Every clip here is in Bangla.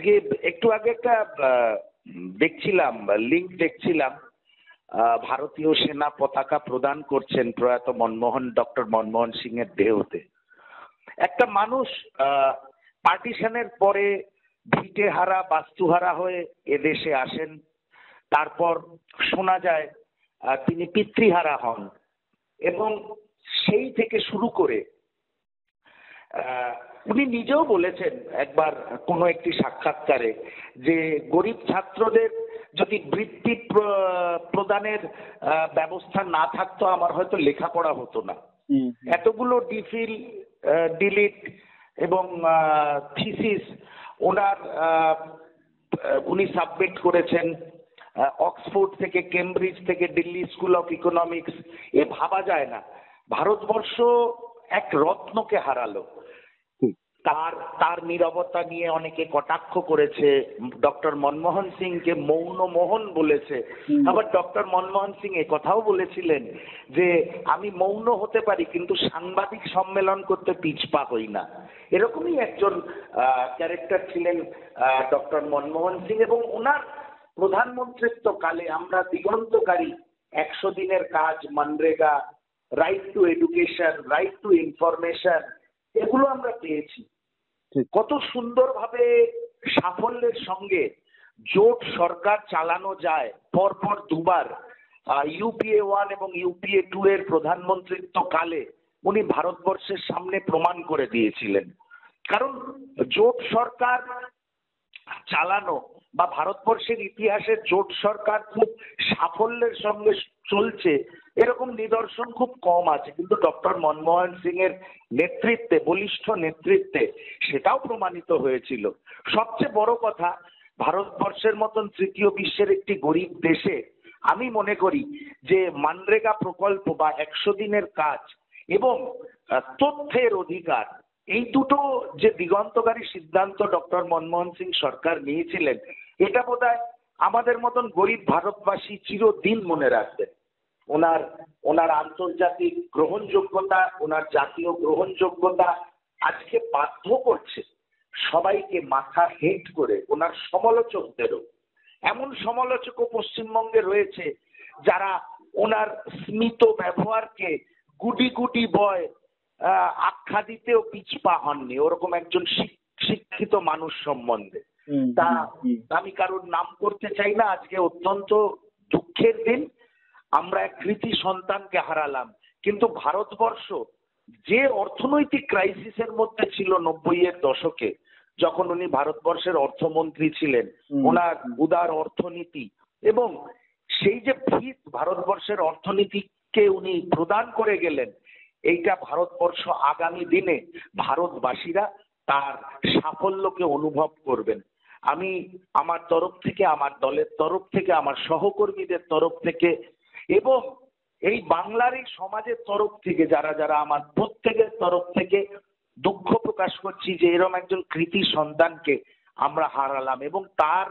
আজকে একটু আগে একটা দেখছিলাম, লিঙ্ক দেখছিলাম, ভারতীয় সেনা পতাকা প্রদান করছেন প্রয়াত ডক্টর মনমোহন সিং এর দেহতে। একটা মানুষ পার্টিশনের পরে ভিটেহারা বাস্তুহারা হয়ে এদেশে আসেন, তারপর শোনা যায় তিনি পিতৃহারা হন, এবং সেই থেকে শুরু করে উনি নিজেও বলেছেন একবার কোনো একটি সাক্ষাৎকারে যে গরিব ছাত্রদের যদি বৃত্তি প্রদানের ব্যবস্থা না থাকতো আমার হয়তো লেখাপড়া হতো না। এতগুলো ডিফিল, ডিলিট এবং থিসিস ওনার উনি সাবমিট করেছেন, অক্সফোর্ড থেকে, কেমব্রিজ থেকে, দিল্লি স্কুল অফ ইকোনমিক্স। এ ভাবা যায় না, ভারতবর্ষ এক রত্নকে হারালো। তার নীরবতা নিয়ে অনেকে কটাক্ষ করেছে, ডক্টর মনমোহন সিংকে মৌন মোহন বলেছে। আবার ডক্টর মনমোহন সিং এ কথাও বলেছিলেন যে আমি মৌন হতে পারি কিন্তু সাংবাদিক সম্মেলন করতে পিছপা হই না। এরকমই একজন ক্যারেক্টার ছিলেন ডক্টর মনমোহন সিং, এবং ওনার প্রধানমন্ত্রিত্ব কালে আমরা দিগন্তকারী 100 দিনের কাজ, MNREGA, right two education, right two information, এগুলো আমরা পেয়েছি। কত সুন্দরভাবে সাফল্যের সঙ্গে জোট সরকার চালানো যায়। পরপর দুবার ইউপিএ 1 এবং ইউপিএ 2 এর প্রধানমন্ত্রিত্ব কালে উনি ভারতবর্ষের সামনে প্রমাণ করে দিয়েছিলেন। কারণ জোট সরকার চালানো বা ভারতবর্ষের ইতিহাসে জোট সরকার খুব সাফল্যের সঙ্গে চলছে এরকম নিদর্শন খুব কম আছে, কিন্তু ডক্টর মনমোহন সিং এর নেতৃত্বে, বলিষ্ঠ নেতৃত্বে সেটাও প্রমাণিত হয়েছিল। সবচেয়ে বড় কথা, ভারতবর্ষের মতন তৃতীয় বিশ্বের একটি গরিব দেশে আমি মনে করি যে মনরেগা প্রকল্প বা 100 দিনের কাজ এবং তথ্যের অধিকার, এই দুটো যে দিগন্তকারী সিদ্ধান্ত ডক্টর মনমোহন সিং সরকার নিয়েছিলেন, এটা বোধহয় আমাদের মতন গরিব ভারতবাসী চিরদিন মনে রাখবেন। ওনার আন্তর্জাতিক গ্রহণযোগ্যতা, ওনার জাতীয় গ্রহণযোগ্যতা আজকে বাধ্য করছে সবাইকে মাথা হেট করে ওনার সমালোচকদেরও। এমন সমালোচকও পশ্চিমবঙ্গে রয়েছে যারা ওনার স্মিত ব্যবহারকে গুডি গুডি বয় আখ্যা দিতেও পিছপা হননি, ওরকম একজন শিক্ষিত মানুষ সম্বন্ধে। তা আমি কারোর নাম করতে চাই না। আজকে অত্যন্ত দুঃখের দিন, আমরা এক কৃতি সন্তানকে হারালাম। কিন্তু ভারতবর্ষ যে অর্থনৈতিক ক্রাইসিসের মধ্যে ছিল 90-এর দশকে, যখন উনি ভারতবর্ষের অর্থমন্ত্রী ছিলেন, ওনার উদার অর্থনীতি এবং সেই যে ভিত ভারতবর্ষের অর্থনীতিকে উনি প্রদান করে গেলেন, এইটা ভারতবর্ষ আগামী দিনে ভারতবাসীরা তার সাফল্যকে অনুভব করবেন। আমি আমার তরফ থেকে, আমার দলের তরফ থেকে, আমার সহকর্মীদের তরফ থেকে এবং এই বাংলার এই সমাজের তরফ থেকে যারা যারা আমার প্রত্যেকের তরফ থেকে দুঃখ প্রকাশ করছি যে এরকম একজন কৃতি সন্তানকে আমরা হারালাম, এবং তার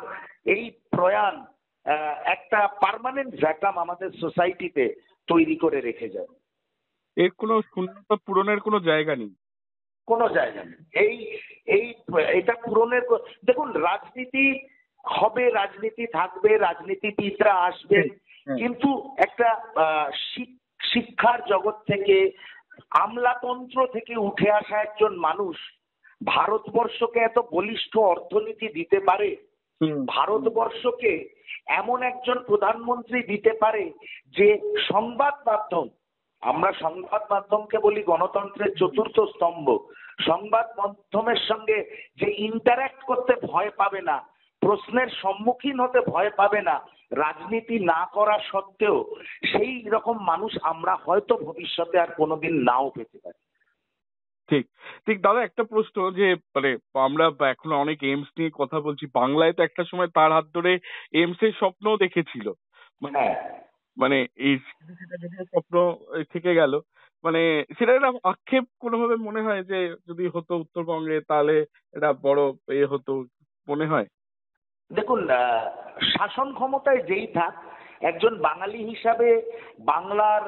এই প্রয়াণ একটা পার্মানেন্ট ভ্যাকাম আমাদের সোসাইটিতে তৈরি করে রেখে যাবে। এর কোনো শূন্যতা পূরণের কোনো জায়গা নেই, কোনো জায়গা নেই। এটা পূরণের, দেখুন, রাজনীতি হবে, রাজনীতি থাকবে, রাজনীতিবিদরা আসবেন, কিন্তু একটা শিক্ষার জগৎ থেকে, আমলাতন্ত্র থেকে উঠে আসা একজন মানুষ ভারতবর্ষকে এত বলিষ্ঠ অর্থনীতি দিতে পারে, ভারতবর্ষকে এমন একজন প্রধানমন্ত্রী দিতে পারে যে সংবাদ মাধ্যম, আমরা সংবাদ মাধ্যমকে বলি গণতন্ত্রের চতুর্থ স্তম্ভ, সংবাদ মাধ্যমের সঙ্গে যে ইন্টারঅ্যাক্ট করতে ভয় পাবে না, প্রশ্নের সম্মুখীন হতে ভয় পাবে না, রাজনীতি না করা সত্ত্বেও সেই রকম মানুষ আমরা হয়তো ভবিষ্যতে আর কোনোদিন নাও পেতে পারি। ঠিক ঠিক দাদা, একটা প্রশ্ন, যে মানে আমরা এখন অনেক এইমস নিয়ে কথা বলছি, বাংলায় তো একটা সময় তার হাত ধরে এইমস এর স্বপ্নও দেখেছিল, মানে এই সেটা যদিও স্বপ্ন থেকে গেল, মানে সেটা একটা আক্ষেপ কোনোভাবে মনে হয় যে যদি হতো উত্তরবঙ্গে তাহলে এটা বড় হতো মনে হয়? দেখুন, শাসন ক্ষমতায় যেই থাক, একজন বাঙালি হিসাবে বাংলার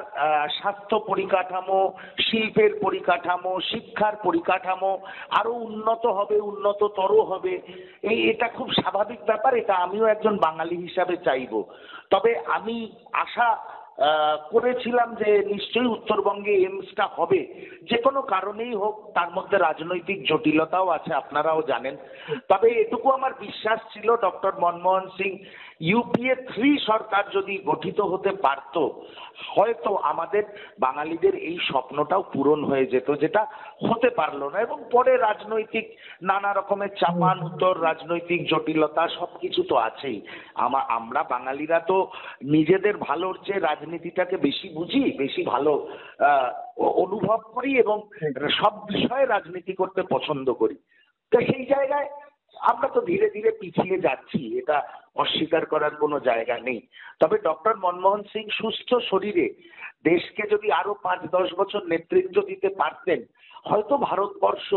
স্বাস্থ্য পরিকাঠামো, শিল্পের পরিকাঠামো, শিক্ষার পরিকাঠামো আরো উন্নত হবে, উন্নততর হবে, এটা খুব স্বাভাবিক ব্যাপার। এটা আমিও একজন বাঙালি হিসাবে চাইবো। তবে আমি আশা করেছিলাম যে নিশ্চয়ই উত্তরবঙ্গে এইমসটা হবে, যে কোনো কারণেই হোক। তার মধ্যে রাজনৈতিক জটিলতাও আছে, আপনারাও জানেন। তবে এটুকু আমার বিশ্বাস ছিল, ডক্টর মনমোহন সিং ইউপিএ 3 সরকার যদি গঠিত হতে পারত, হয়তো আমাদের বাঙালিদের এই স্বপ্নটাও পূরণ হয়ে যেত, যেটা হতে পারলো না। এবং পরে রাজনৈতিক নানা রকমের চাপান উত্তর, রাজনৈতিক জটিলতা সবকিছু তো আছেই। আমরা বাঙালিরা তো নিজেদের ভালোর চেয়ে রাজনীতিটাকে বেশি বুঝি, বেশি ভালো অনুভব করি এবং সব বিষয়ে রাজনীতি করতে পছন্দ করি। তো সেই জায়গায় আমরা তো ধীরে ধীরে পিছিয়ে যাচ্ছি, এটা অস্বীকার করার কোনো জায়গা নেই। তবে ডক্টর মনমোহন সিং সুস্থ শরীরে দেশকে যদি আরো 5-10 বছর নেতৃত্ব দিতে পারতেন, হয়তো ভারতবর্ষ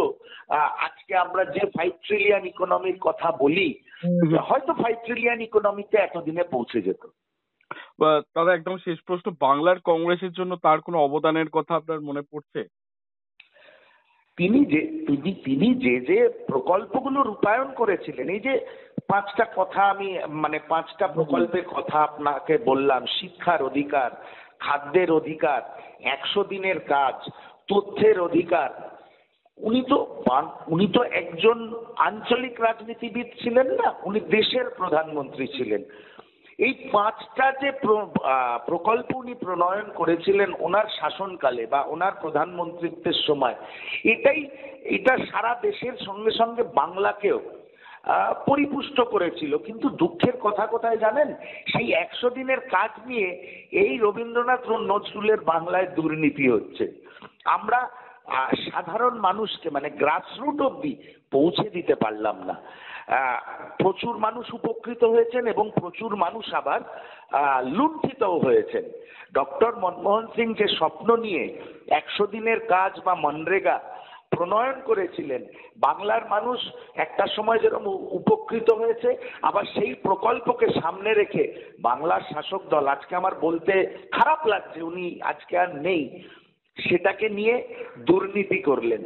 আজকে আমরা যে 5 ট্রিলিয়ন ইকোনমির কথা বলি, হয়তো 5 ট্রিলিয়ন ইকোনমিতে এতদিনে পৌঁছে যেত। দাদা একদম শেষ প্রশ্ন, বাংলার কংগ্রেসের জন্য তার কোনো অবদানের কথা আপনার মনে পড়ছে? তিনি যে যে প্রকল্পগুলো রূপায়ণ করেছিলেন, এই যে 5টা কথা আমি মানে 5টা প্রকল্পের কথা আপনাকে বললাম, শিক্ষার অধিকার, খাদ্যের অধিকার, 100 দিনের কাজ, তথ্যের অধিকার, উনি তো একজন আঞ্চলিক রাজনীতিবিদ ছিলেন না, উনি দেশের প্রধানমন্ত্রী ছিলেন। এই 5টা যে প্রকল্প উনি প্রণয়ন করেছিলেন ওনার শাসনকালে বা ওনার প্রধানমন্ত্রিত্বের সময়, এটা সারা দেশের সঙ্গে সঙ্গে বাংলাকেও পরিপুষ্ট করেছিল। কিন্তু দুঃখের কথা কোথায় জানেন? সেই 100 দিনের কাজ নিয়ে এই রবীন্দ্রনাথ নজরুলের বাংলায় দুর্নীতি হচ্ছে। আমরা সাধারণ মানুষকে মানে গ্রাসরুট অব্দি পৌঁছে দিতে পারলাম না। প্রচুর মানুষ উপকৃত হয়েছেন এবং প্রচুর মানুষ আবার লুণ্ঠিতও হয়েছেন। ডক্টর মনমোহন সিং যে স্বপ্ন নিয়ে 100 দিনের কাজ বা মনরেগা প্রণয়ন করেছিলেন, বাংলার মানুষ একটা সময় যেরকম উপকৃত হয়েছে, আবার সেই প্রকল্পকে সামনে রেখে বাংলার শাসক দল, আজকে আমার বলতে খারাপ লাগছে উনি আজকে আর নেই, সেটাকে নিয়ে দুর্নীতি করলেন।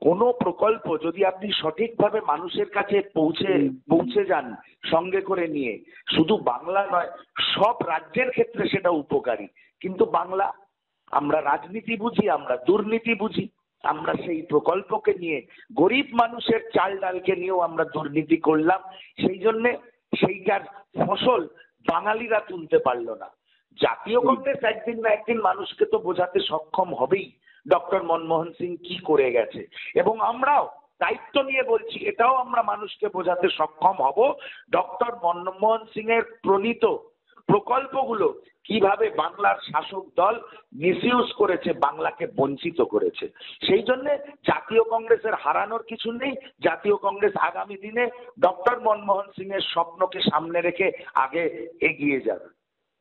কোন প্রকল্প যদি আপনি সঠিকভাবে মানুষের কাছে পৌঁছে যান সঙ্গে করে নিয়ে, শুধু বাংলা নয় সব রাজ্যের ক্ষেত্রে সেটা উপকারী। কিন্তু বাংলা, আমরা রাজনীতি বুঝি, আমরা দুর্নীতি বুঝি, আমরা সেই প্রকল্পকে নিয়ে গরিব মানুষের চাল ডালকে নিয়েও আমরা দুর্নীতি করলাম। সেই জন্যে সেইটার ফসল বাঙালিরা তুলতে পারলো না। জাতীয় কংগ্রেস একদিন না একদিন মানুষকে তো বোঝাতে সক্ষম হবেই ডক্টর মনমোহন সিং কি করে গেছে, এবং আমরাও দায়িত্ব নিয়ে বলছি এটাও আমরা মানুষকে বোঝাতে সক্ষম হব ডক্টর মনমোহন সিং এর প্রণীত প্রকল্পগুলো কিভাবে বাংলার শাসক দল মিসইউজ করেছে, বাংলাকে বঞ্চিত করেছে। সেই জন্য জাতীয় কংগ্রেসের হারানোর কিছু নেই। জাতীয় কংগ্রেস আগামী দিনে ডক্টর মনমোহন সিং এর স্বপ্নকে সামনে রেখে আগে এগিয়ে যাবে।